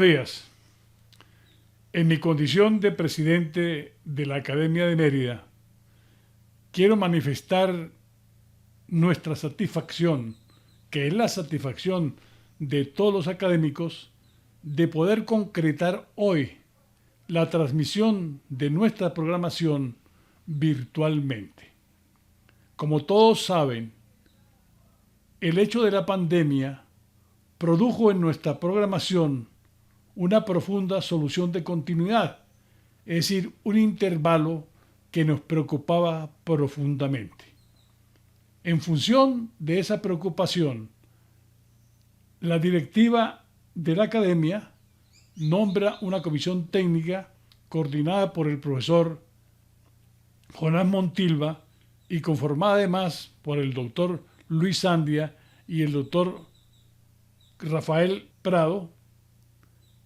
días. En mi condición de presidente de la Academia de Mérida, quiero manifestar nuestra satisfacción, que es la satisfacción de todos los académicos, de poder concretar hoy la transmisión de nuestra programación virtualmente. Como todos saben, el hecho de la pandemia produjo en nuestra programación una profunda solución de continuidad, es decir, un intervalo que nos preocupaba profundamente. En función de esa preocupación, la directiva de la academia nombra una comisión técnica coordinada por el profesor Jonás Montilva y conformada además por el doctor Luis Sandia y el doctor Rafael Prado,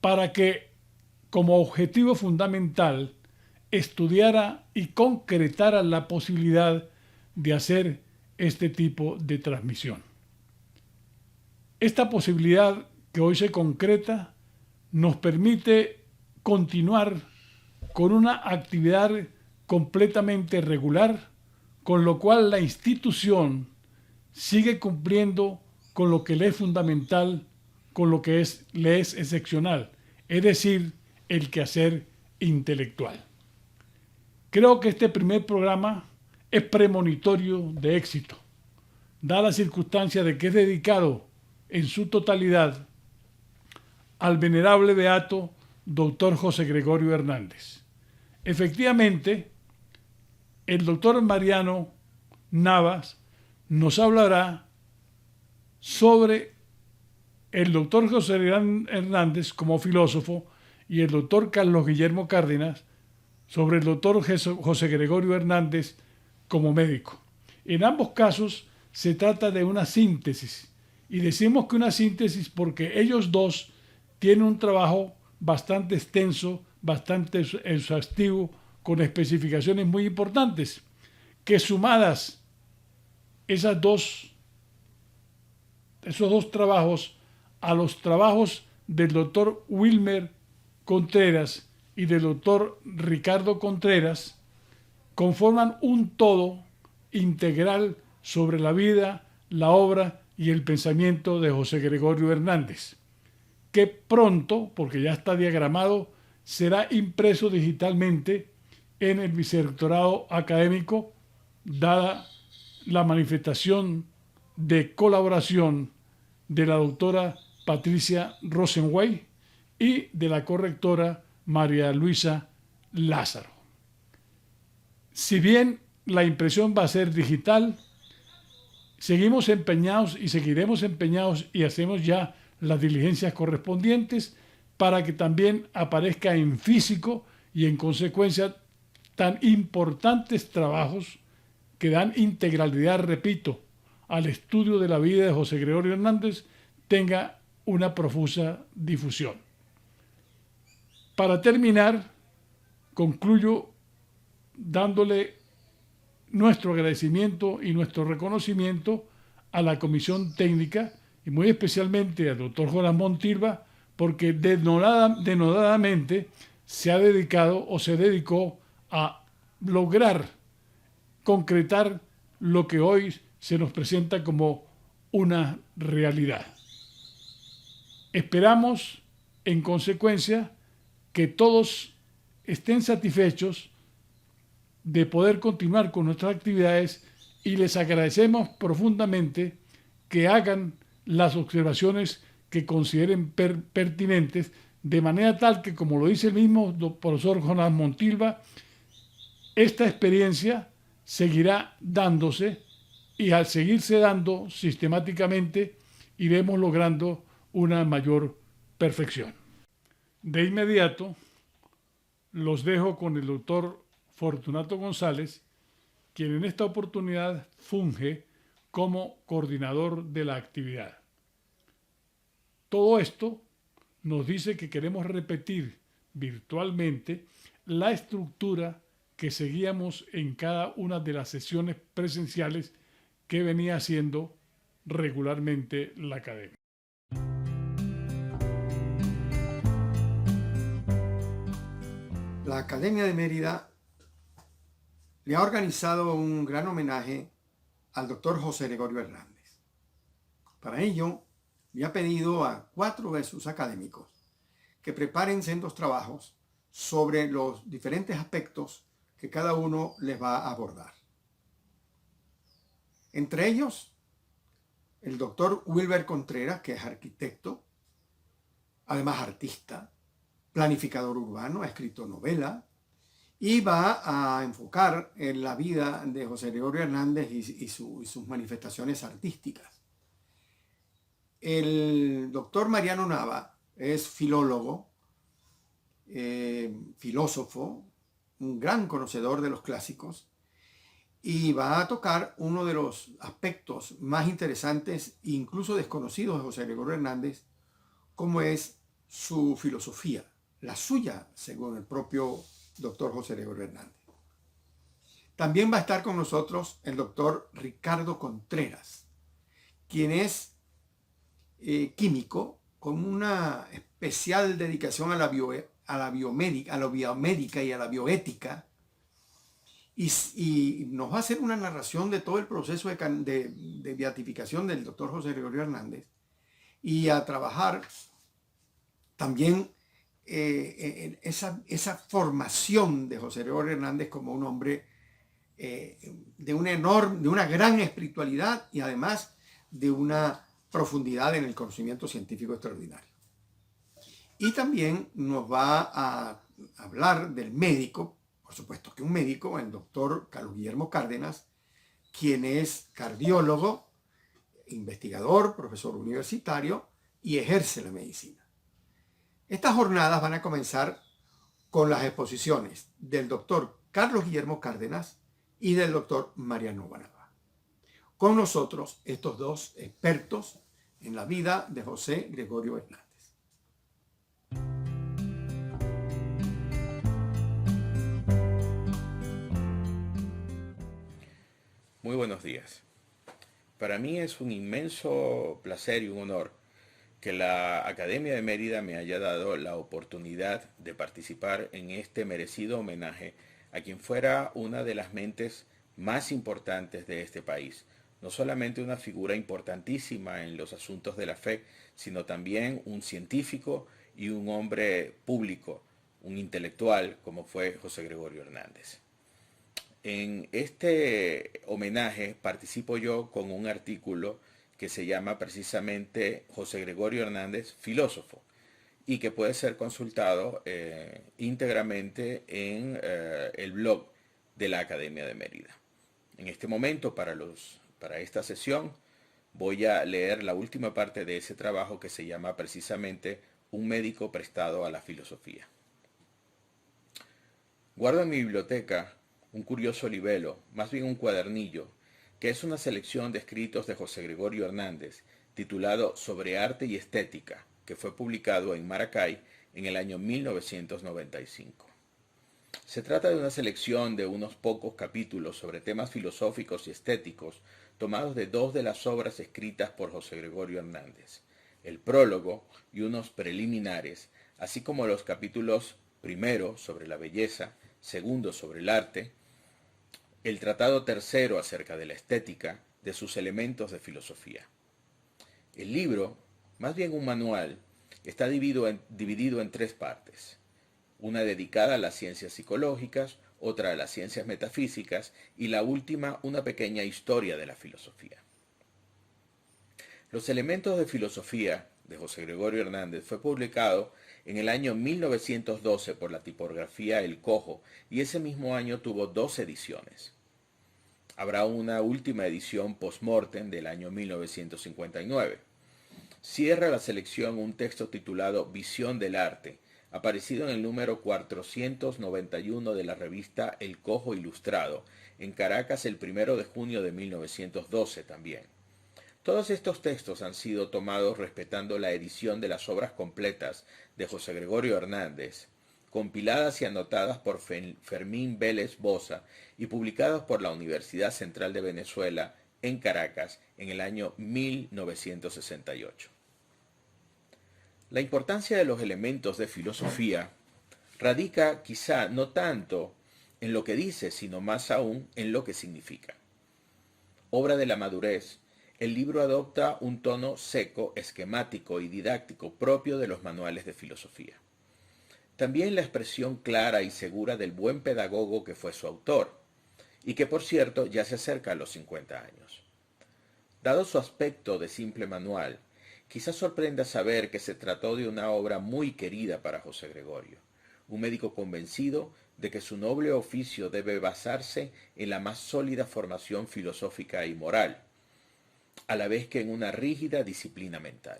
para que como objetivo fundamental estudiara y concretara la posibilidad de hacer este tipo de transmisión. Esta posibilidad que hoy se concreta nos permite continuar con una actividad completamente regular, con lo cual la institución sigue cumpliendo con lo que le es fundamental, con lo que le es excepcional, es decir, el quehacer intelectual. Creo que este primer programa es premonitorio de éxito, dada la circunstancia de que es dedicado en su totalidad al venerable beato doctor José Gregorio Hernández. Efectivamente, el doctor Mariano Navas nos hablará sobre el doctor José Hernández como filósofo y el doctor Carlos Guillermo Cárdenas sobre el doctor José Gregorio Hernández como médico. En ambos casos se trata de una síntesis, y decimos que una síntesis porque ellos dos tienen un trabajo bastante extenso, bastante exhaustivo, con especificaciones muy importantes, que sumadas esos dos trabajos a los trabajos del doctor Wilmer Contreras y del doctor Ricardo Contreras, conforman un todo integral sobre la vida, la obra y el pensamiento de José Gregorio Hernández, que pronto, porque ya está diagramado, será impreso digitalmente en el vicerrectorado académico, dada la manifestación de colaboración de la doctora Patricia Rosenwey y de la correctora María Luisa Lázaro. Si bien la impresión va a ser digital, seguimos empeñados y seguiremos empeñados y hacemos ya las diligencias correspondientes para que también aparezca en físico y en consecuencia tan importantes trabajos que dan integralidad, repito, al estudio de la vida de José Gregorio Hernández tenga una profusa difusión. Para terminar, concluyo dándole nuestro agradecimiento y nuestro reconocimiento a la comisión técnica y muy especialmente al doctor Jonás Montilva, porque denodadamente se ha dedicado o se dedicó a lograr concretar lo que hoy se nos presenta como una realidad. Esperamos, en consecuencia, que todos estén satisfechos de poder continuar con nuestras actividades y les agradecemos profundamente que hagan las observaciones que consideren pertinentes, de manera tal que, como lo dice el mismo profesor Jonás Montilva, esta experiencia seguirá dándose y al seguirse dando sistemáticamente iremos logrando una mayor perfección. De inmediato los dejo con el doctor Fortunato González, quien en esta oportunidad funge como coordinador de la actividad. Todo esto nos dice que queremos repetir virtualmente la estructura que seguíamos en cada una de las sesiones presenciales que venía haciendo regularmente la academia. La Academia de Mérida le ha organizado un gran homenaje al doctor José Gregorio Hernández. Para ello, le ha pedido a 4 de sus académicos que preparen sendos trabajos sobre los diferentes aspectos que cada uno les va a abordar. Entre ellos, el doctor Wilber Contreras, que es arquitecto, además artista, planificador urbano, ha escrito novela y va a enfocar en la vida de José Gregorio Hernández y sus manifestaciones artísticas. El doctor Mariano Nava es filólogo, filósofo, un gran conocedor de los clásicos, y va a tocar uno de los aspectos más interesantes e incluso desconocidos de José Gregorio Hernández, como es su filosofía, la suya, según el propio doctor José Gregorio Hernández. También va a estar con nosotros el doctor Ricardo Contreras, quien es químico con una especial dedicación a la biomédica y a la bioética, y nos va a hacer una narración de todo el proceso de beatificación del doctor José Gregorio Hernández, y a trabajar también esa formación de José Gregorio Hernández como un hombre de una gran espiritualidad y además de una profundidad en el conocimiento científico extraordinario. Y también nos va a hablar del médico, por supuesto que un médico, el doctor Carlos Guillermo Cárdenas, quien es cardiólogo, investigador, profesor universitario y ejerce la medicina. Estas jornadas van a comenzar con las exposiciones del doctor Carlos Guillermo Cárdenas y del doctor Mariano Nava. Con nosotros, estos dos expertos en la vida de José Gregorio Hernández. Muy buenos días. Para mí es un inmenso placer y un honor que la Academia de Mérida me haya dado la oportunidad de participar en este merecido homenaje a quien fuera una de las mentes más importantes de este país. No solamente una figura importantísima en los asuntos de la fe, sino también un científico y un hombre público, un intelectual como fue José Gregorio Hernández. En este homenaje participo yo con un artículo que se llama precisamente José Gregorio Hernández, filósofo, y que puede ser consultado íntegramente en el blog de la Academia de Mérida. En este momento, para esta sesión, voy a leer la última parte de ese trabajo que se llama precisamente Un médico prestado a la filosofía. Guardo en mi biblioteca un curioso libelo, más bien un cuadernillo, que es una selección de escritos de José Gregorio Hernández, titulado Sobre Arte y Estética, que fue publicado en Maracay en el año 1995. Se trata de una selección de unos pocos capítulos sobre temas filosóficos y estéticos, tomados de 2 de las obras escritas por José Gregorio Hernández, el prólogo y unos preliminares, así como los capítulos primero sobre la belleza, segundo sobre el arte, el tratado tercero acerca de la estética, de sus elementos de filosofía. El libro, más bien un manual, está dividido en 3 partes. Una dedicada a las ciencias psicológicas, otra a las ciencias metafísicas y la última una pequeña historia de la filosofía. Los elementos de filosofía de José Gregorio Hernández fue publicado en el año 1912 por la tipografía El Cojo y ese mismo año tuvo 2 ediciones. Habrá una última edición post-mortem del año 1959. Cierra la selección un texto titulado Visión del Arte, aparecido en el número 491 de la revista El Cojo Ilustrado, en Caracas el 1 de junio de 1912 también. Todos estos textos han sido tomados respetando la edición de las obras completas de José Gregorio Hernández, compiladas y anotadas por Fermín Vélez Boza y publicadas por la Universidad Central de Venezuela en Caracas en el año 1968. La importancia de los elementos de filosofía radica quizá no tanto en lo que dice, sino más aún en lo que significa. Obra de la madurez, el libro adopta un tono seco, esquemático y didáctico propio de los manuales de filosofía. También la expresión clara y segura del buen pedagogo que fue su autor, y que por cierto ya se acerca a los 50 años. Dado su aspecto de simple manual, quizás sorprenda saber que se trató de una obra muy querida para José Gregorio, un médico convencido de que su noble oficio debe basarse en la más sólida formación filosófica y moral, a la vez que en una rígida disciplina mental.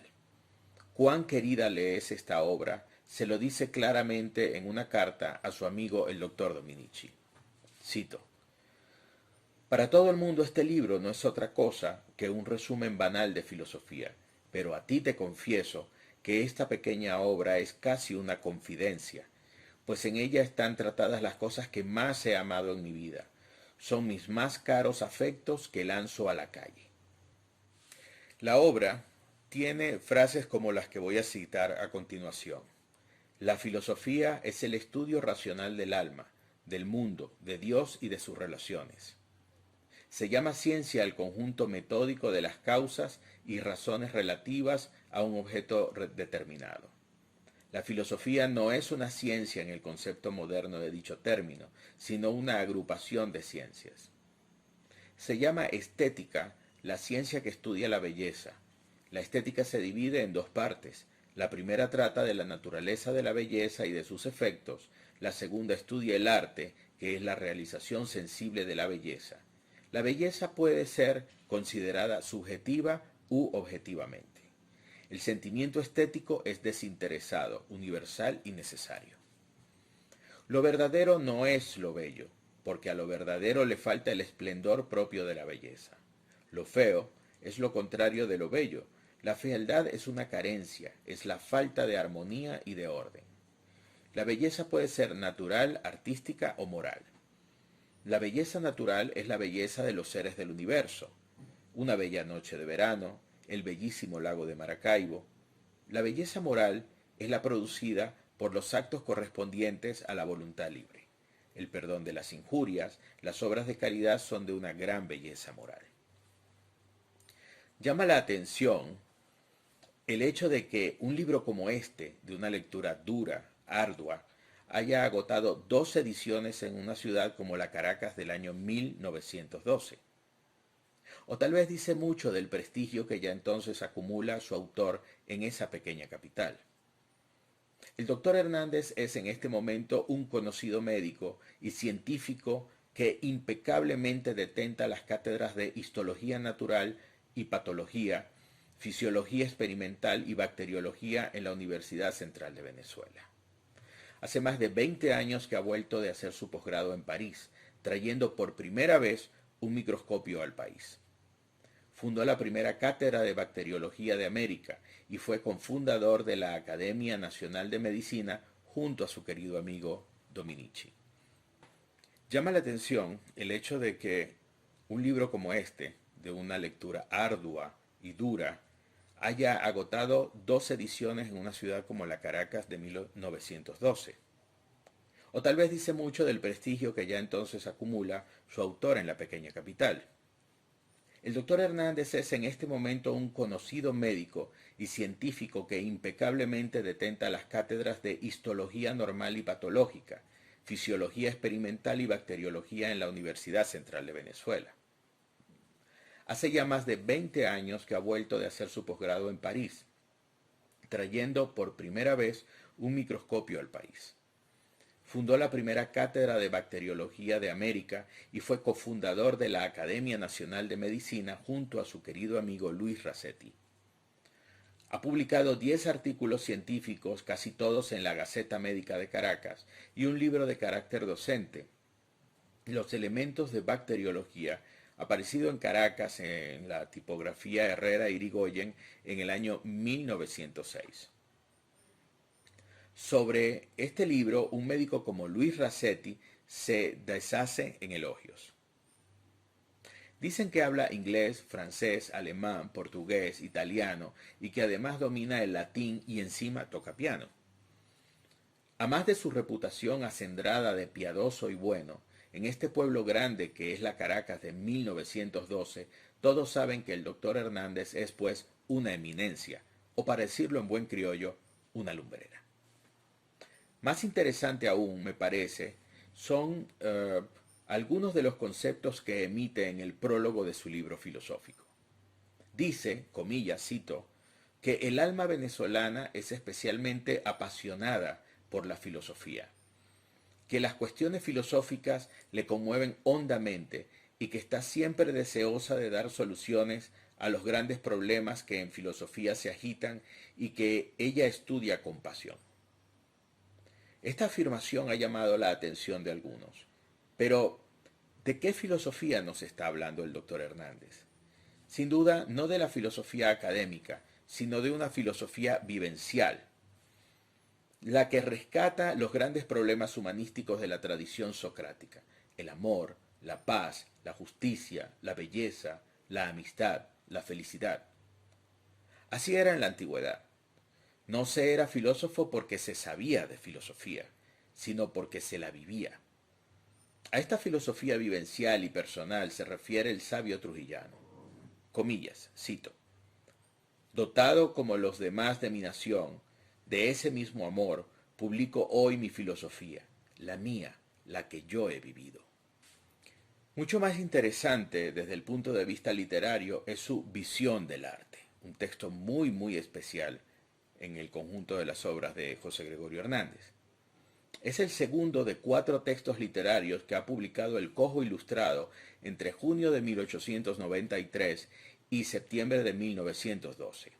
Cuán querida le es esta obra, se lo dice claramente en una carta a su amigo el doctor Dominici. Cito: para todo el mundo este libro no es otra cosa que un resumen banal de filosofía, pero a ti te confieso que esta pequeña obra es casi una confidencia, pues en ella están tratadas las cosas que más he amado en mi vida. Son mis más caros afectos que lanzo a la calle. La obra tiene frases como las que voy a citar a continuación. La filosofía es el estudio racional del alma, del mundo, de Dios y de sus relaciones. Se llama ciencia el conjunto metódico de las causas y razones relativas a un objeto determinado. La filosofía no es una ciencia en el concepto moderno de dicho término, sino una agrupación de ciencias. Se llama estética la ciencia que estudia la belleza. La estética se divide en dos partes. La primera trata de la naturaleza de la belleza y de sus efectos. La segunda estudia el arte, que es la realización sensible de la belleza. La belleza puede ser considerada subjetiva u objetivamente. El sentimiento estético es desinteresado, universal y necesario. Lo verdadero no es lo bello, porque a lo verdadero le falta el esplendor propio de la belleza. Lo feo es lo contrario de lo bello. La fealdad es una carencia, es la falta de armonía y de orden. La belleza puede ser natural, artística o moral. La belleza natural es la belleza de los seres del universo. Una bella noche de verano, el bellísimo lago de Maracaibo. La belleza moral es la producida por los actos correspondientes a la voluntad libre. El perdón de las injurias, las obras de caridad son de una gran belleza moral. Llama la atención el hecho de que un libro como este, de una lectura dura, ardua, haya agotado 2 ediciones en una ciudad como la Caracas del año 1912. O tal vez dice mucho del prestigio que ya entonces acumula su autor en esa pequeña capital. El doctor Hernández es en este momento un conocido médico y científico que impecablemente detenta las cátedras de histología natural y patología, fisiología experimental y bacteriología en la Universidad Central de Venezuela. Hace más de 20 años que ha vuelto de hacer su posgrado en París, trayendo por primera vez un microscopio al país. Fundó la primera cátedra de bacteriología de América y fue cofundador de la Academia Nacional de Medicina junto a su querido amigo Dominici. Llama la atención el hecho de que un libro como este, de una lectura ardua y dura, haya agotado 2 ediciones en una ciudad como la Caracas de 1912. O tal vez dice mucho del prestigio que ya entonces acumula su autor en la pequeña capital. El doctor Hernández es en este momento un conocido médico y científico que impecablemente detenta las cátedras de histología normal y patológica, fisiología experimental y bacteriología en la Universidad Central de Venezuela. Hace ya más de 20 años que ha vuelto de hacer su posgrado en París, trayendo por primera vez un microscopio al país. Fundó la primera cátedra de bacteriología de América y fue cofundador de la Academia Nacional de Medicina junto a su querido amigo Luis Rasetti. Ha publicado 10 artículos científicos, casi todos en la Gaceta Médica de Caracas, y un libro de carácter docente, Los elementos de bacteriología, aparecido en Caracas en la tipografía Herrera Irigoyen en el año 1906. Sobre este libro, un médico como Luis Rasetti se deshace en elogios. Dicen que habla inglés, francés, alemán, portugués, italiano y que además domina el latín y encima toca piano. A más de su reputación acendrada de piadoso y bueno, en este pueblo grande que es la Caracas de 1912, todos saben que el doctor Hernández es pues una eminencia, o para decirlo en buen criollo, una lumbrera. Más interesante aún, me parece, son algunos de los conceptos que emite en el prólogo de su libro filosófico. Dice, comillas, cito, que el alma venezolana es especialmente apasionada por la filosofía, que las cuestiones filosóficas le conmueven hondamente y que está siempre deseosa de dar soluciones a los grandes problemas que en filosofía se agitan y que ella estudia con pasión. Esta afirmación ha llamado la atención de algunos, pero ¿de qué filosofía nos está hablando el doctor Hernández? Sin duda, no de la filosofía académica, sino de una filosofía vivencial, la que rescata los grandes problemas humanísticos de la tradición socrática: el amor, la paz, la justicia, la belleza, la amistad, la felicidad. Así era en la antigüedad. No se era filósofo porque se sabía de filosofía, sino porque se la vivía. A esta filosofía vivencial y personal se refiere el sabio trujillano. Comillas, cito: dotado como los demás de mi nación, de ese mismo amor, publico hoy mi filosofía, la mía, la que yo he vivido. Mucho más interesante desde el punto de vista literario es su Visión del arte, un texto muy especial en el conjunto de las obras de José Gregorio Hernández. Es el segundo de 4 textos literarios que ha publicado El Cojo Ilustrado entre junio de 1893 y septiembre de 1912.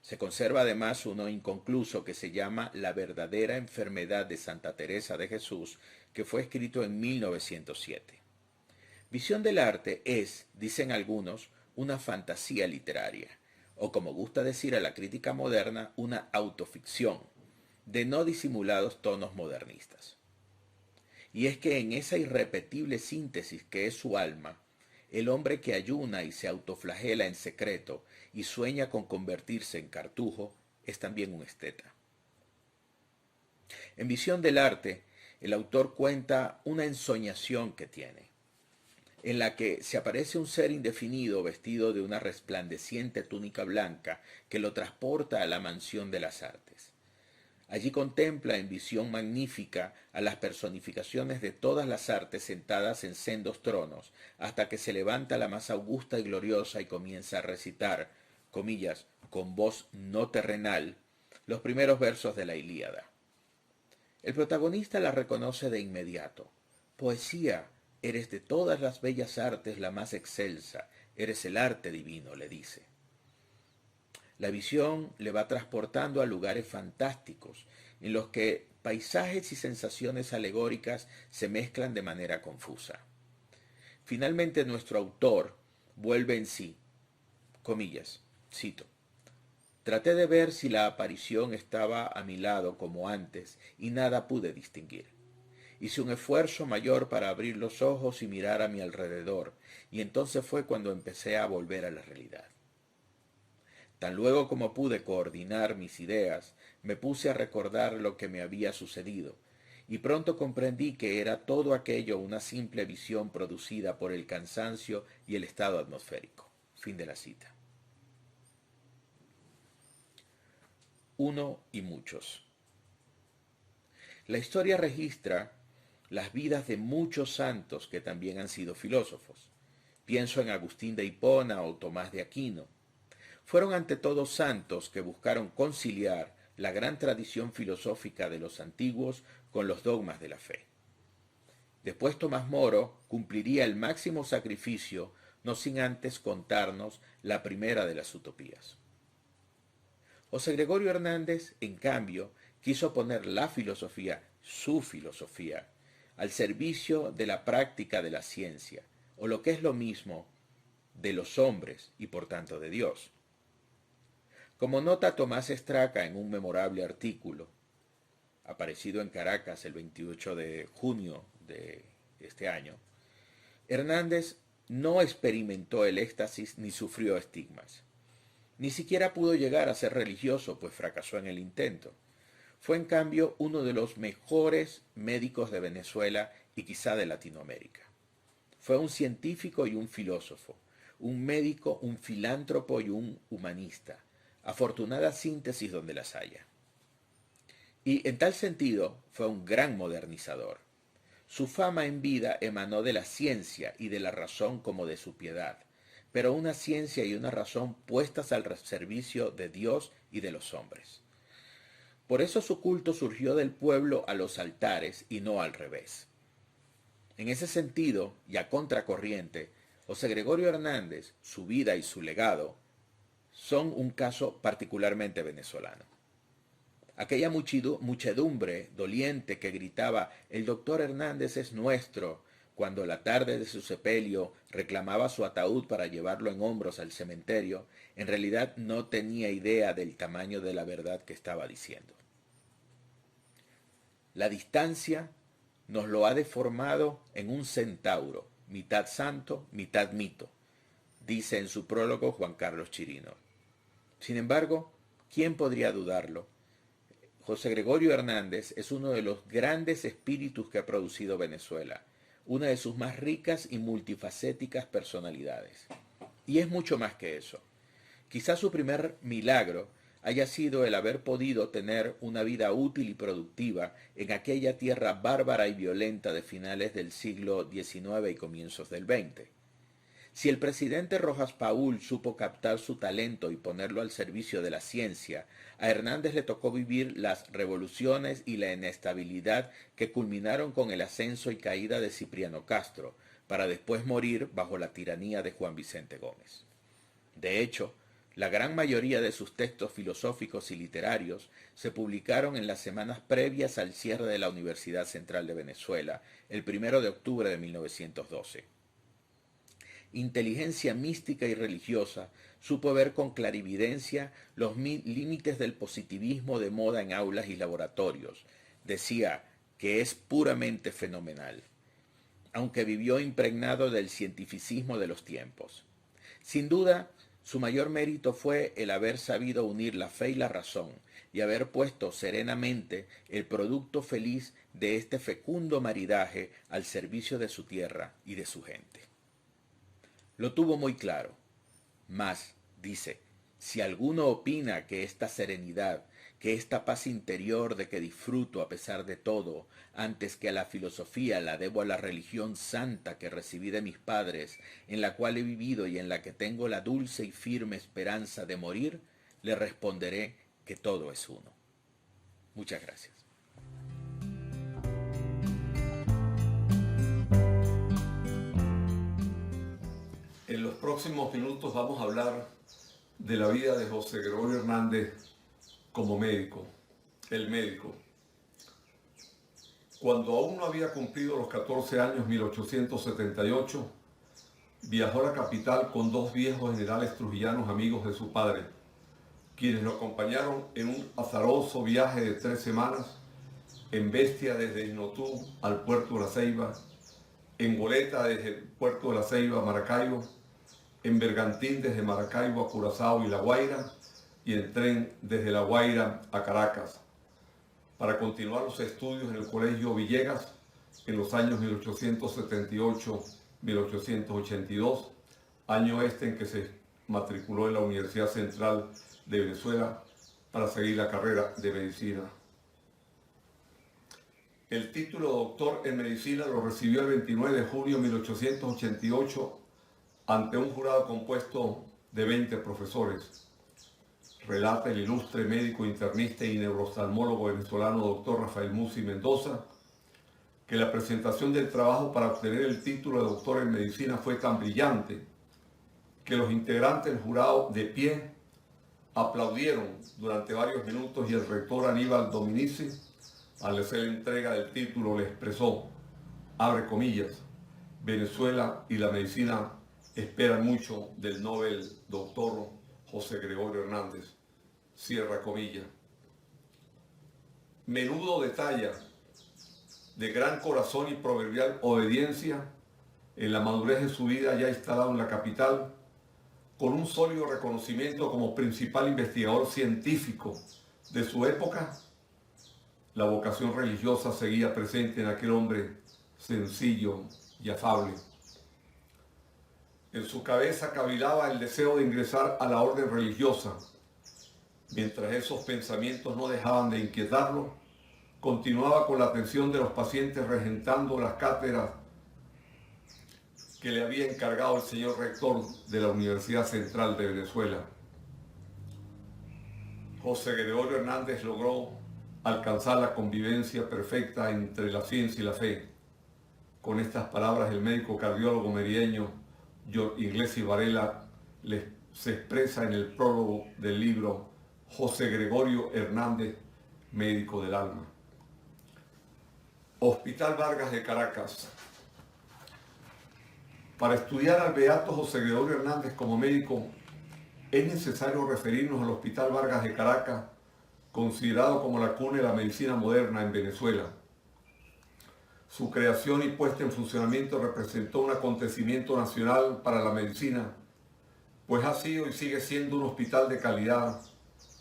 Se conserva además uno inconcluso que se llama La verdadera enfermedad de Santa Teresa de Jesús, que fue escrito en 1907. Visión del arte es, dicen algunos, una fantasía literaria, o como gusta decir a la crítica moderna, una autoficción, de no disimulados tonos modernistas. Y es que en esa irrepetible síntesis que es su alma, el hombre que ayuna y se autoflagela en secreto y sueña con convertirse en cartujo es también un esteta. En Visión del arte, el autor cuenta una ensoñación que tiene, en la que se aparece un ser indefinido vestido de una resplandeciente túnica blanca que lo transporta a la mansión de las artes. Allí contempla en visión magnífica a las personificaciones de todas las artes sentadas en sendos tronos, hasta que se levanta la más augusta y gloriosa y comienza a recitar, comillas, con voz no terrenal, los primeros versos de la Ilíada. El protagonista la reconoce de inmediato. Poesía, eres de todas las bellas artes la más excelsa, eres el arte divino, le dice. La visión le va transportando a lugares fantásticos, en los que paisajes y sensaciones alegóricas se mezclan de manera confusa. Finalmente nuestro autor vuelve en sí, comillas, cito: traté de ver si la aparición estaba a mi lado como antes y nada pude distinguir. Hice un esfuerzo mayor para abrir los ojos y mirar a mi alrededor, y entonces fue cuando empecé a volver a la realidad. Tan luego como pude coordinar mis ideas, me puse a recordar lo que me había sucedido, y pronto comprendí que era todo aquello una simple visión producida por el cansancio y el estado atmosférico. Fin de la cita. Uno y muchos. La historia registra las vidas de muchos santos que también han sido filósofos. Pienso en Agustín de Hipona o Tomás de Aquino. Fueron ante todo santos que buscaron conciliar la gran tradición filosófica de los antiguos con los dogmas de la fe. Después Tomás Moro cumpliría el máximo sacrificio, no sin antes contarnos la primera de las utopías. José Gregorio Hernández, en cambio, quiso poner la filosofía, su filosofía, al servicio de la práctica de la ciencia, o lo que es lo mismo, de los hombres y por tanto de Dios. Como nota Tomás Estraca en un memorable artículo, aparecido en Caracas el 28 de junio de este año, Hernández no experimentó el éxtasis ni sufrió estigmas. Ni siquiera pudo llegar a ser religioso, pues fracasó en el intento. fue en cambio uno de los mejores médicos de Venezuela y quizá de Latinoamérica. Fue un científico y un filósofo, un médico, un filántropo y un humanista. Afortunada síntesis donde las haya. Y en tal sentido fue un gran modernizador. Su fama en vida emanó de la ciencia y de la razón como de su piedad, pero una ciencia y una razón puestas al servicio de Dios y de los hombres. Por eso su culto surgió del pueblo a los altares y no al revés. En ese sentido, y a contracorriente, José Gregorio Hernández, su vida y su legado, son un caso particularmente venezolano. Aquella muchedumbre doliente que gritaba «El doctor Hernández es nuestro», cuando la tarde de su sepelio reclamaba su ataúd para llevarlo en hombros al cementerio, en realidad no tenía idea del tamaño de la verdad que estaba diciendo. La distancia nos lo ha deformado en un centauro, mitad santo, mitad mito, dice en su prólogo Juan Carlos Chirino. Sin embargo, ¿quién podría dudarlo? José Gregorio Hernández es uno de los grandes espíritus que ha producido Venezuela, una de sus más ricas y multifacéticas personalidades. Y es mucho más que eso. Quizás su primer milagro haya sido el haber podido tener una vida útil y productiva en aquella tierra bárbara y violenta de finales del siglo XIX y comienzos del XX. Si el presidente Rojas Paul supo captar su talento y ponerlo al servicio de la ciencia, a Hernández le tocó vivir las revoluciones y la inestabilidad que culminaron con el ascenso y caída de Cipriano Castro, para después morir bajo la tiranía de Juan Vicente Gómez. De hecho, la gran mayoría de sus textos filosóficos y literarios se publicaron en las semanas previas al cierre de la Universidad Central de Venezuela, el 1 de octubre de 1912. Inteligencia mística y religiosa, supo ver con clarividencia los límites del positivismo de moda en aulas y laboratorios. Decía que es puramente fenomenal, aunque vivió impregnado del cientificismo de los tiempos. Sin duda, su mayor mérito fue el haber sabido unir la fe y la razón y haber puesto serenamente el producto feliz de este fecundo maridaje al servicio de su tierra y de su gente. Lo tuvo muy claro. Mas, dice, si alguno opina que esta serenidad, que esta paz interior de que disfruto a pesar de todo, antes que a la filosofía la debo a la religión santa que recibí de mis padres, en la cual he vivido y en la que tengo la dulce y firme esperanza de morir, le responderé que todo es uno. Muchas gracias. En los próximos minutos vamos a hablar de la vida de José Gregorio Hernández como médico, el médico. Cuando aún no había cumplido los 14 años, 1878, viajó a la capital con dos viejos generales trujillanos amigos de su padre, quienes lo acompañaron en un azaroso viaje de 3 semanas, en bestia desde Inotú al puerto de La Ceiba, en goleta desde el puerto de La Ceiba a Maracaibo, en bergantín desde Maracaibo a Curazao y La Guaira, y en tren desde La Guaira a Caracas, para continuar los estudios en el Colegio Villegas en los años 1878-1882, año en que se matriculó en la Universidad Central de Venezuela para seguir la carrera de medicina. El título de doctor en medicina lo recibió el 29 de junio de 1888 ante un jurado compuesto de 20 profesores. Relata el ilustre médico internista y neurooftalmólogo venezolano doctor Rafael Musi Mendoza que la presentación del trabajo para obtener el título de doctor en medicina fue tan brillante que los integrantes del jurado de pie aplaudieron durante varios minutos y el rector Aníbal Dominici, al hacer la entrega del título, le expresó, abre comillas, Venezuela y la medicina esperan mucho del Nobel doctor José Gregorio Hernández, cierra comillas. Menudo de talla, de gran corazón y proverbial obediencia, en la madurez de su vida ya instalado en la capital, con un sólido reconocimiento como principal investigador científico de su época, la vocación religiosa seguía presente en aquel hombre sencillo y afable. En su cabeza cavilaba el deseo de ingresar a la orden religiosa. Mientras esos pensamientos no dejaban de inquietarlo, continuaba con la atención de los pacientes regentando las cátedras que le había encargado el señor rector de la Universidad Central de Venezuela. José Gregorio Hernández logró alcanzar la convivencia perfecta entre la ciencia y la fe. Con estas palabras, el médico cardiólogo merideño Iglesias Varela se expresa en el prólogo del libro José Gregorio Hernández, médico del alma. Hospital Vargas de Caracas. Para estudiar al beato José Gregorio Hernández como médico, es necesario referirnos al Hospital Vargas de Caracas, considerado como la cuna de la medicina moderna en Venezuela. Su creación y puesta en funcionamiento representó un acontecimiento nacional para la medicina, pues ha sido y sigue siendo un hospital de calidad,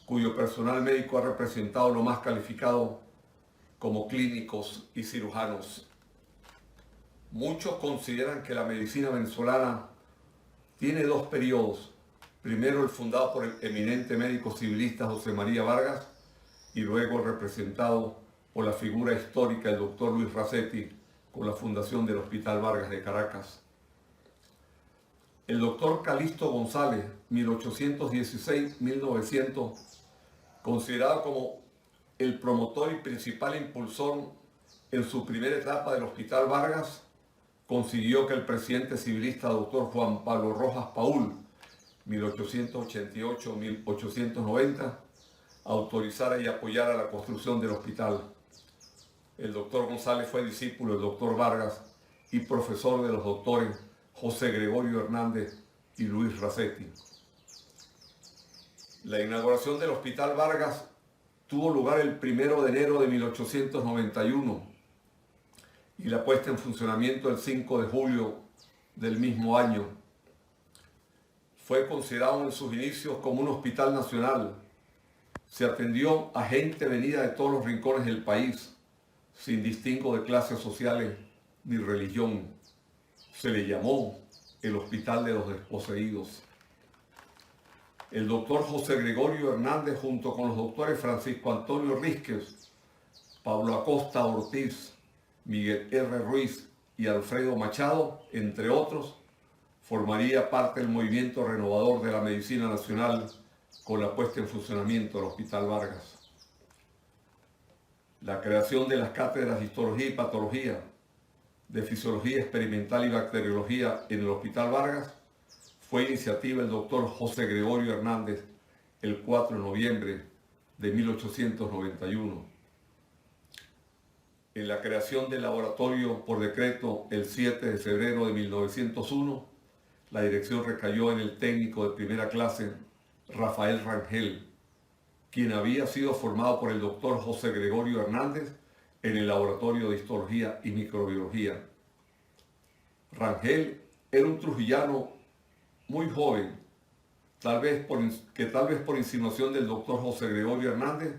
cuyo personal médico ha representado lo más calificado como clínicos y cirujanos. Muchos consideran que la medicina venezolana tiene dos periodos. Primero el fundado por el eminente médico civilista José María Vargas y luego el representado por la figura histórica del doctor Luis Racetti con la fundación del Hospital Vargas de Caracas. El doctor Calixto González, 1816-1900, considerado como el promotor y principal impulsor en su primera etapa del Hospital Vargas, consiguió que el presidente civilista doctor Juan Pablo Rojas Paul, 1888-1890, autorizara y apoyara la construcción del hospital. El doctor González fue discípulo del doctor Vargas y profesor de los doctores José Gregorio Hernández y Luis Racetti. La inauguración del Hospital Vargas tuvo lugar el 1 de enero de 1891 y la puesta en funcionamiento el 5 de julio del mismo año. Fue considerado en sus inicios como un hospital nacional. Se atendió a gente venida de todos los rincones del país, sin distingo de clases sociales ni religión. Se le llamó el Hospital de los Desposeídos. El doctor José Gregorio Hernández, junto con los doctores Francisco Antonio Rísquez, Pablo Acosta Ortiz, Miguel R. Ruiz y Alfredo Machado, entre otros, formaría parte del movimiento renovador de la medicina nacional con la puesta en funcionamiento del Hospital Vargas. La creación de las cátedras de histología y patología, de fisiología experimental y bacteriología en el Hospital Vargas fue iniciativa del doctor José Gregorio Hernández el 4 de noviembre de 1891. En la creación del laboratorio por decreto el 7 de febrero de 1901, la dirección recayó en el técnico de primera clase Rafael Rangel, quien había sido formado por el doctor José Gregorio Hernández en el laboratorio de histología y microbiología. Rangel era un trujillano muy joven, tal vez por insinuación del doctor José Gregorio Hernández,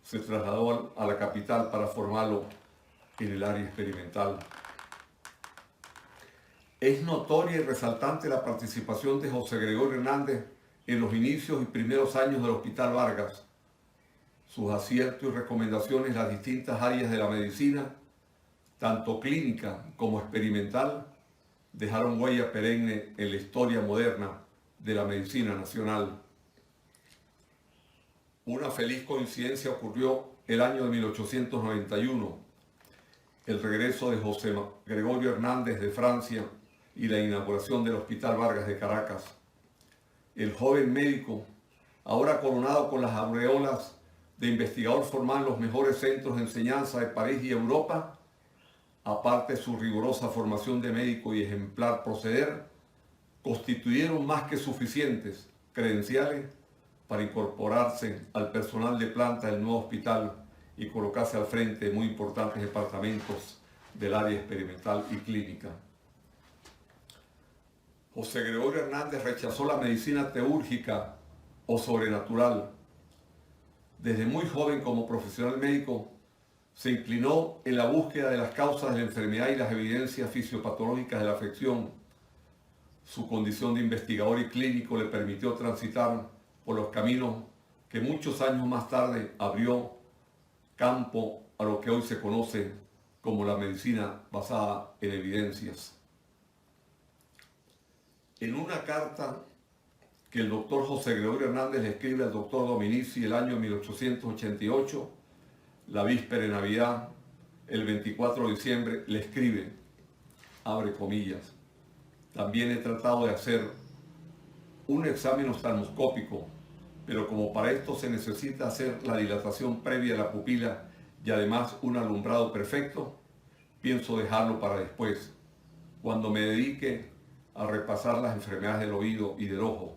se trasladó a la capital para formarlo en el área experimental. Es notoria y resaltante la participación de José Gregorio Hernández en los inicios y primeros años del Hospital Vargas. Sus aciertos y recomendaciones en las distintas áreas de la medicina, tanto clínica como experimental, dejaron huella perenne en la historia moderna de la medicina nacional. Una feliz coincidencia ocurrió el año de 1891, el regreso de José Gregorio Hernández de Francia y la inauguración del Hospital Vargas de Caracas. El joven médico, ahora coronado con las aureolas de investigador formado en los mejores centros de enseñanza de París y Europa, aparte de su rigurosa formación de médico y ejemplar proceder, constituyeron más que suficientes credenciales para incorporarse al personal de planta del nuevo hospital y colocarse al frente de muy importantes departamentos del área experimental y clínica. José Gregorio Hernández rechazó la medicina teúrgica o sobrenatural. Desde muy joven como profesional médico Se inclinó en la búsqueda de las causas de la enfermedad y las evidencias fisiopatológicas de la afección. Su condición de investigador y clínico le permitió transitar por los caminos que muchos años más tarde abrió campo a lo que hoy se conoce como la medicina basada en evidencias. En una carta que el doctor José Gregorio Hernández le escribe al doctor Dominici el año 1888, la víspera de Navidad, el 24 de diciembre, le escribe, abre comillas, también he tratado de hacer un examen oftalmoscópico, pero como para esto se necesita hacer la dilatación previa de la pupila y además un alumbrado perfecto, pienso dejarlo para después, cuando me dedique a repasar las enfermedades del oído y del ojo,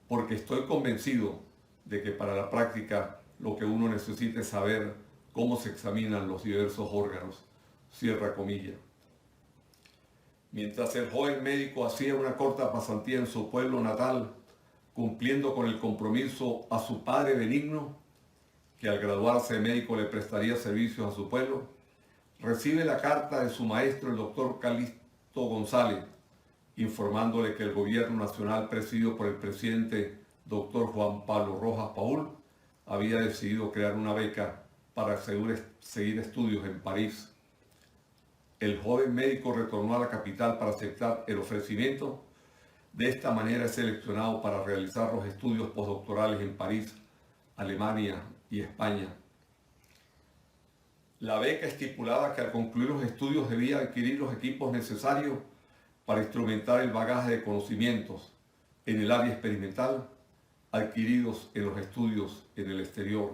porque estoy convencido de que para la práctica lo que uno necesita es saber cómo se examinan los diversos órganos. Cierra comilla. Mientras el joven médico hacía una corta pasantía en su pueblo natal, cumpliendo con el compromiso a su padre benigno, que al graduarse de médico le prestaría servicios a su pueblo, recibe la carta de su maestro, el doctor Calixto González, informándole que el gobierno nacional presidido por el presidente doctor Juan Pablo Rojas Paul había decidido crear una beca para seguir estudios en París. El joven médico retornó a la capital para aceptar el ofrecimiento. De esta manera es seleccionado para realizar los estudios postdoctorales en París, Alemania y España. La beca estipulaba que al concluir los estudios debía adquirir los equipos necesarios para instrumentar el bagaje de conocimientos en el área experimental adquiridos en los estudios en el exterior.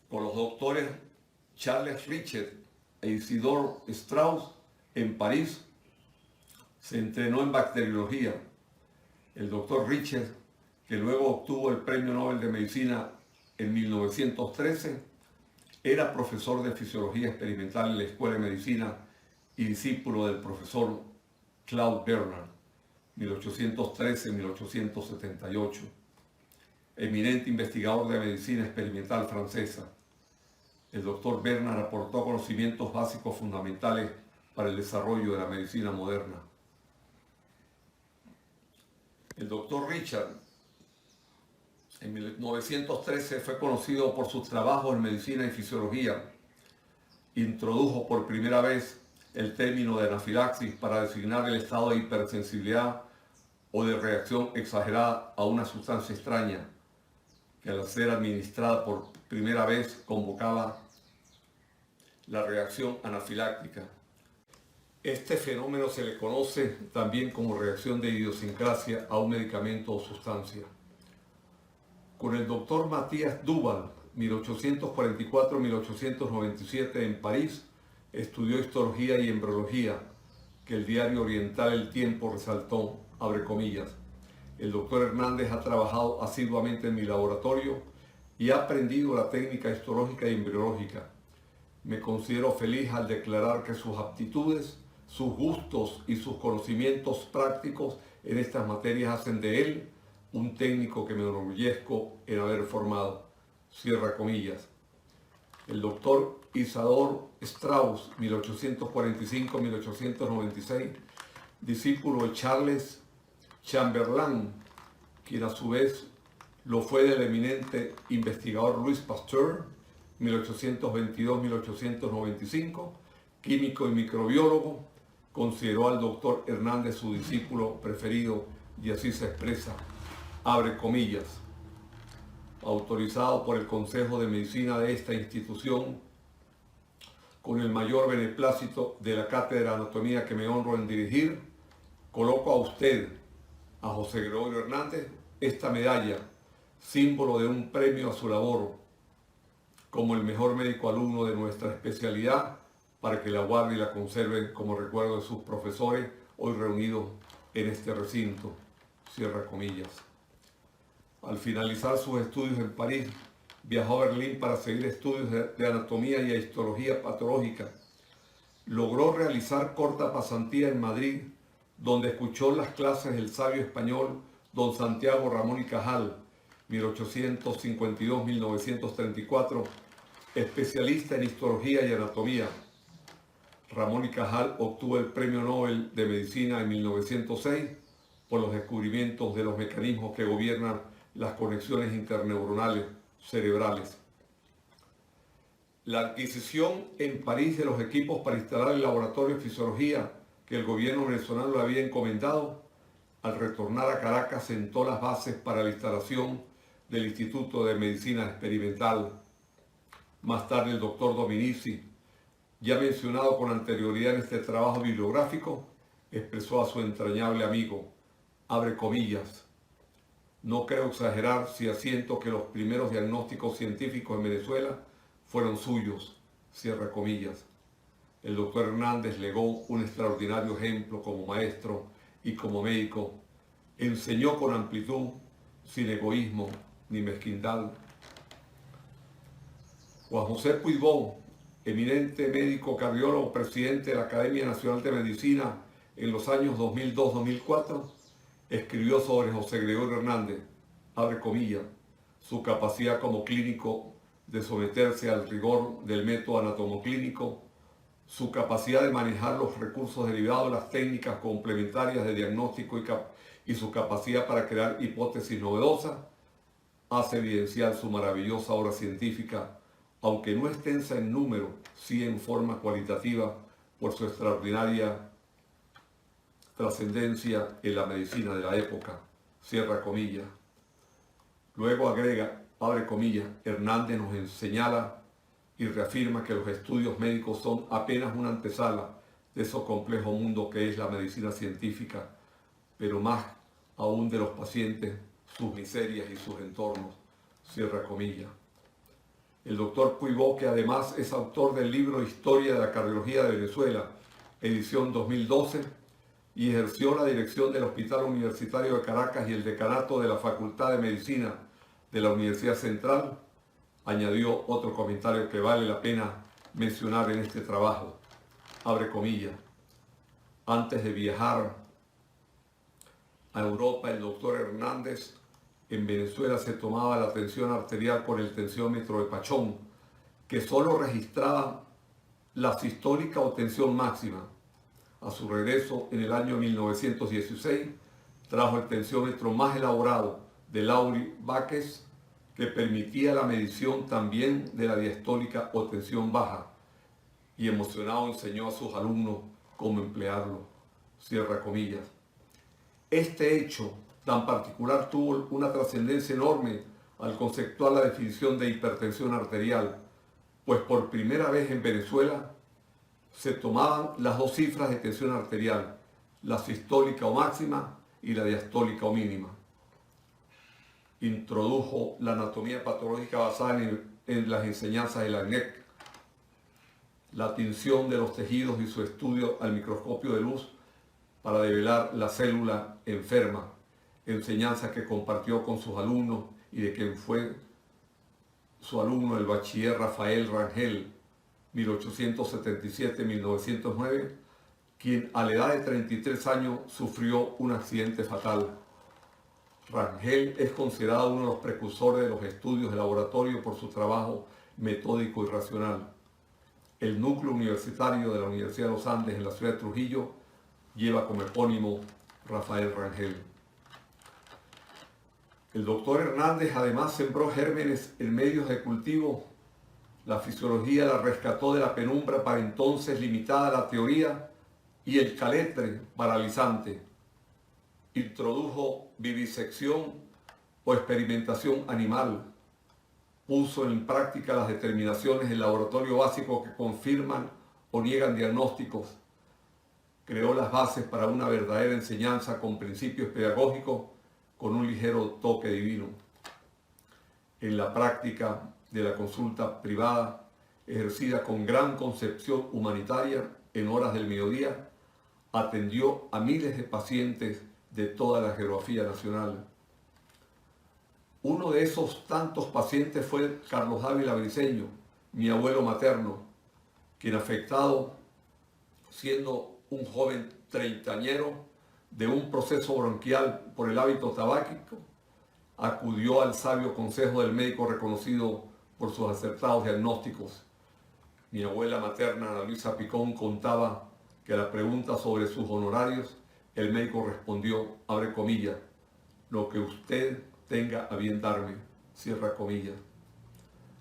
Con los doctores Charles Richer e Isidore Strauss en París, se entrenó en bacteriología. El doctor Richer, que luego obtuvo el Premio Nobel de Medicina en 1913, era profesor de fisiología experimental en la Escuela de Medicina y discípulo del profesor Claude Bernard, 1813-1878, eminente investigador de medicina experimental francesa. El doctor Bernard aportó conocimientos básicos fundamentales para el desarrollo de la medicina moderna. El doctor Richard, en 1913, fue conocido por sus trabajos en medicina y fisiología. Introdujo por primera vez el término de anafilaxis para designar el estado de hipersensibilidad o de reacción exagerada a una sustancia extraña que al ser administrada por primera vez convocaba la reacción anafiláctica. Este fenómeno se le conoce también como reacción de idiosincrasia a un medicamento o sustancia. Con el doctor Matías Duval, 1844-1897 en París, estudió histología y embriología, que el diario oriental El Tiempo resaltó, abre comillas. El doctor Hernández ha trabajado asiduamente en mi laboratorio y ha aprendido la técnica histológica y embriológica. Me considero feliz al declarar que sus aptitudes, sus gustos y sus conocimientos prácticos en estas materias hacen de él un técnico que me enorgullezco en haber formado. Cierra comillas. El doctor Isidore Strauss, 1845-1896, discípulo de Charles Chamberlain, quien a su vez lo fue del eminente investigador Louis Pasteur, 1822-1895, químico y microbiólogo, consideró al doctor Hernández su discípulo preferido y así se expresa, abre comillas. Autorizado por el Consejo de Medicina de esta institución, con el mayor beneplácito de la Cátedra de Anatomía que me honro en dirigir, coloco a usted, a José Gregorio Hernández, esta medalla, símbolo de un premio a su labor, como el mejor médico alumno de nuestra especialidad, para que la guarde y la conserve como recuerdo de sus profesores hoy reunidos en este recinto. Cierra comillas. Al finalizar sus estudios en París, viajó a Berlín para seguir estudios de anatomía y histología patológica. Logró realizar corta pasantía en Madrid, donde escuchó las clases del sabio español don Santiago Ramón y Cajal, 1852-1934, especialista en histología y anatomía. Ramón y Cajal obtuvo el Premio Nobel de Medicina en 1906 por los descubrimientos de los mecanismos que gobiernan las conexiones interneuronales cerebrales. La adquisición en París de los equipos para instalar el laboratorio de fisiología que el gobierno venezolano le había encomendado, al retornar a Caracas sentó las bases para la instalación del Instituto de Medicina Experimental. Más tarde el doctor Dominici, ya mencionado con anterioridad en este trabajo bibliográfico, expresó a su entrañable amigo, abre comillas, no creo exagerar si asiento que los primeros diagnósticos científicos en Venezuela fueron suyos, cierra comillas. El doctor Hernández legó un extraordinario ejemplo como maestro y como médico. Enseñó con amplitud, sin egoísmo ni mezquindad. Juan José Puigdó, eminente médico cardiólogo, presidente de la Academia Nacional de Medicina en los años 2002-2004, escribió sobre José Gregorio Hernández, abre comillas, su capacidad como clínico de someterse al rigor del método anatomoclínico, su capacidad de manejar los recursos derivados de las técnicas complementarias de diagnóstico y su capacidad para crear hipótesis novedosas, hace evidenciar su maravillosa obra científica, aunque no extensa en número, sí en forma cualitativa, por su extraordinaria trascendencia en la medicina de la época, cierra comillas. Luego agrega, abre comillas, Hernández nos señala y reafirma que los estudios médicos son apenas una antesala de ese complejo mundo que es la medicina científica, pero más aún de los pacientes, sus miserias y sus entornos, cierra comillas. El doctor Puigdó, que además es autor del libro Historia de la Cardiología de Venezuela, edición 2012, y ejerció la dirección del Hospital Universitario de Caracas y el decanato de la Facultad de Medicina de la Universidad Central, añadió otro comentario que vale la pena mencionar en este trabajo. Abre comillas. Antes de viajar a Europa, el doctor Hernández en Venezuela se tomaba la tensión arterial por el tensiómetro de Pachón, que solo registraba la sistólica o tensión máxima. A su regreso en el año 1916, trajo el tensiómetro más elaborado de Laury Baques, que permitía la medición también de la diastólica o tensión baja, y emocionado enseñó a sus alumnos cómo emplearlo, cierra comillas. Este hecho tan particular tuvo una trascendencia enorme al conceptuar la definición de hipertensión arterial, pues por primera vez en Venezuela se tomaban las dos cifras de tensión arterial, la sistólica o máxima y la diastólica o mínima. Introdujo la anatomía patológica basada en las enseñanzas de la ANEC, la tinción de los tejidos y su estudio al microscopio de luz para develar la célula enferma, enseñanza que compartió con sus alumnos y de quien fue su alumno el bachiller Rafael Rangel, 1877-1909, quien a la edad de 33 años sufrió un accidente fatal. Rangel es considerado uno de los precursores de los estudios de laboratorio por su trabajo metódico y racional. El núcleo universitario de la Universidad de los Andes en la ciudad de Trujillo lleva como epónimo Rafael Rangel. El doctor Hernández además sembró gérmenes en medios de cultivo. La fisiología la rescató de la penumbra para entonces limitada a la teoría y el caletre paralizante. Introdujo vivisección o experimentación animal. Puso en práctica las determinaciones del laboratorio básico que confirman o niegan diagnósticos. Creó las bases para una verdadera enseñanza con principios pedagógicos con un ligero toque divino. En la práctica de la consulta privada, ejercida con gran concepción humanitaria en horas del mediodía, atendió a miles de pacientes de toda la geografía nacional. Uno de esos tantos pacientes fue Carlos Dávila Briceño, mi abuelo materno, quien afectado, siendo un joven treintañero de un proceso bronquial por el hábito tabáquico, acudió al sabio consejo del médico reconocido por sus acertados diagnósticos. Mi abuela materna, Ana Luisa Picón, contaba que a la pregunta sobre sus honorarios, el médico respondió, abre comillas, lo que usted tenga a bien darme, cierra comillas.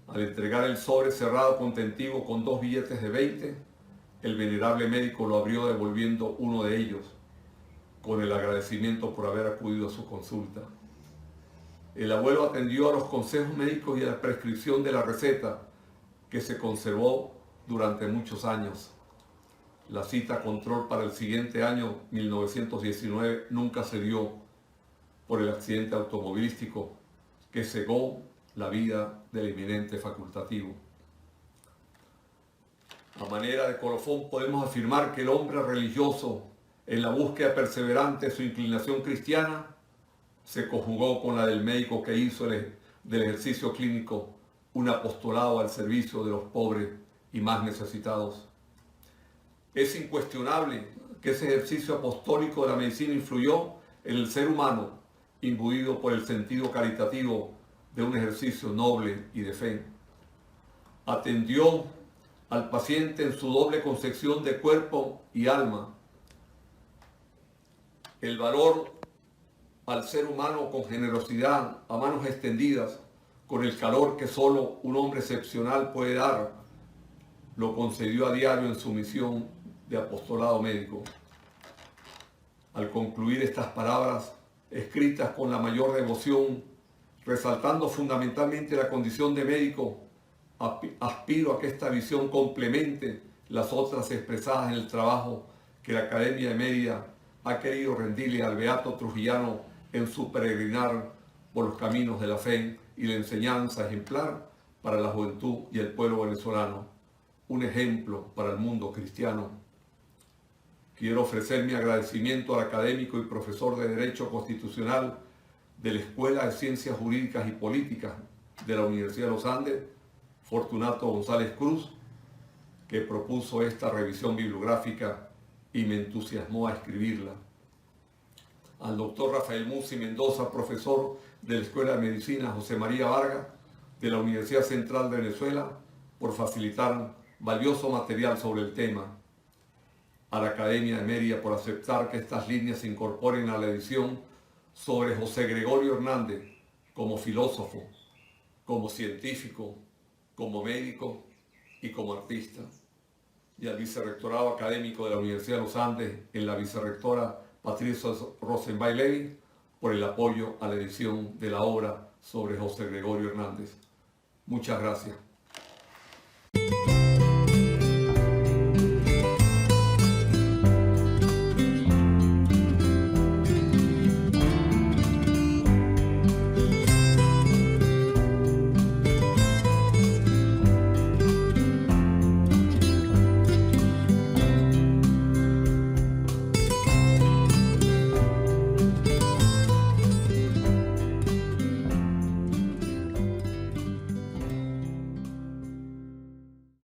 Al entregar el sobre cerrado contentivo con 2 billetes de 20, el venerable médico lo abrió devolviendo uno de ellos, con el agradecimiento por haber acudido a su consulta. El abuelo atendió a los consejos médicos y a la prescripción de la receta, que se conservó durante muchos años. La cita control para el siguiente año, 1919, nunca se dio por el accidente automovilístico que cegó la vida del eminente facultativo. A manera de colofón podemos afirmar que el hombre religioso, en la búsqueda perseverante de su inclinación cristiana, se conjugó con la del médico que hizo del ejercicio clínico un apostolado al servicio de los pobres y más necesitados. Es incuestionable que ese ejercicio apostólico de la medicina influyó en el ser humano, imbuido por el sentido caritativo de un ejercicio noble y de fe. Atendió al paciente en su doble concepción de cuerpo y alma. El valor al ser humano con generosidad, a manos extendidas, con el calor que solo un hombre excepcional puede dar, lo concedió a diario en su misión de apostolado médico. Al concluir estas palabras, escritas con la mayor devoción, resaltando fundamentalmente la condición de médico, aspiro a que esta visión complemente las otras expresadas en el trabajo que la Academia de Mérida ha querido rendirle al beato trujillano en su peregrinar por los caminos de la fe y la enseñanza ejemplar para la juventud y el pueblo venezolano, un ejemplo para el mundo cristiano. Quiero ofrecer mi agradecimiento al académico y profesor de Derecho Constitucional de la Escuela de Ciencias Jurídicas y Políticas de la Universidad de los Andes, Fortunato González Cruz, que propuso esta revisión bibliográfica y me entusiasmó a escribirla. Al doctor Rafael Musi Mendoza, profesor de la Escuela de Medicina José María Vargas de la Universidad Central de Venezuela, por facilitar valioso material sobre el tema. A la Academia de Mérida por aceptar que estas líneas se incorporen a la edición sobre José Gregorio Hernández como filósofo, como científico, como médico y como artista. Y al vicerrectorado académico de la Universidad de los Andes, en la vicerrectora Patricia Rosenbay Levy, por el apoyo a la edición de la obra sobre José Gregorio Hernández. Muchas gracias.